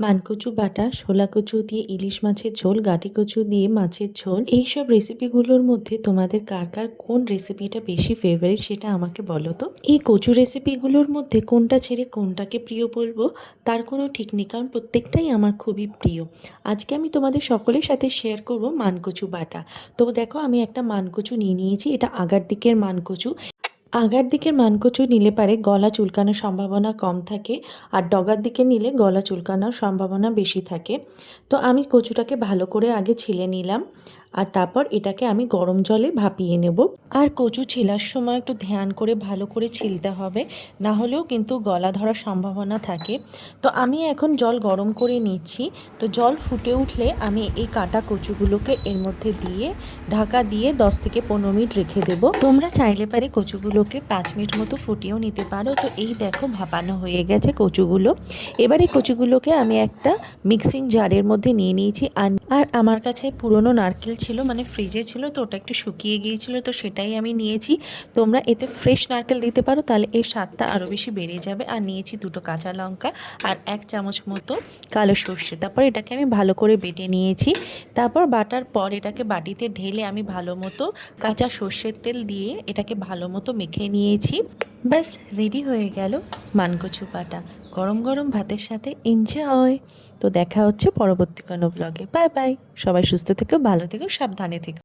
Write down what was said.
মানকচু বাটা, শোলা কচু দিয়ে ইলিশ মাছের ঝোল, গাটি কচু দিয়ে মাছের ঝোল, এইসব রেসিপিগুলোর মধ্যে তোমাদের কার কার কোন রেসিপিটা বেশি ফেভারিট সেটা আমাকে বলো তো। এই কচু রেসিপিগুলোর মধ্যে কোনটা ছেড়ে কোনটাকে প্রিয় বলবো তার কোনো ঠিক নেই, কারণ প্রত্যেকটাই আমার খুবই প্রিয়। আজকে আমি তোমাদের সকলের সাথে শেয়ার করব মানকচু বাটা। তো দেখো, আমি একটা মানকচু নিয়ে নিয়েছি। এটা আগার দিকের মানকচু। আগার দিকের মানকচু নিলে পারে গলা চুলকানোর সম্ভাবনা কম থাকে, আর ডগার দিকে নিলে গলা চুলকানোর সম্ভাবনা বেশি থাকে। তো আমি কচুটাকে ভালো করে আগে ছিলে নিলাম, আর তারপর এটাকে আমি গরম জলে ভাপিয়ে নেব। আর কচু ছিলার সময় একটু ধ্যান করে ভালো করে ছিলতে হবে, না হলেও কিন্তু গলা ধরার সম্ভাবনা থাকে। তো আমি এখন জল গরম করে নিচ্ছি। তো জল ফুটে উঠলে আমি এই কাটা কচুগুলোকে এর মধ্যে দিয়ে ঢাকা দিয়ে 10 থেকে 15 মিনিট রেখে দেবো। তোমরা চাইলে পারে কচুগুলোকে 5 মিনিট মতো ফুটিয়েও নিতে পারো। তো এই দেখো, ভাপানো হয়ে গেছে কচুগুলো। এবার এই কচুগুলোকে আমি একটা মিক্সিং জারের মধ্যে নিয়ে নিয়েছি। আর আমার কাছে পুরনো নারকেল ছিল, মানে ফ্রিজে ছিল, তো ওটা একটু শুকিয়ে গিয়েছিল, তো সেটাই আমি নিয়েছি। তোমরা এতে ফ্রেশ নারকেল দিতে পারো, তাহলে এর স্বাদটা আরও বেশি বেড়ে যাবে। আর নিয়েছি 2টো কাঁচা লঙ্কা আর 1 চামচ মতো কালো সর্ষে। তারপর এটাকে আমি ভালো করে বেটে নিয়েছি। তারপর বাটার পর এটাকে বাটিতে ঢেলে আমি ভালো মতো কাঁচা সর্ষের তেল দিয়ে এটাকে ভালো মতো মেখে নিয়েছি। ব্যাস রেডি হয়ে গেল মানকচু বাটা। গরম গরম ভাতের সাথে এনজয়। তো দেখা হচ্ছে পরবর্তী কোনো ব্লগে। Bye bye. সবাই সুস্থ থেকো, ভালো থেকো, সাবধানে থেকো।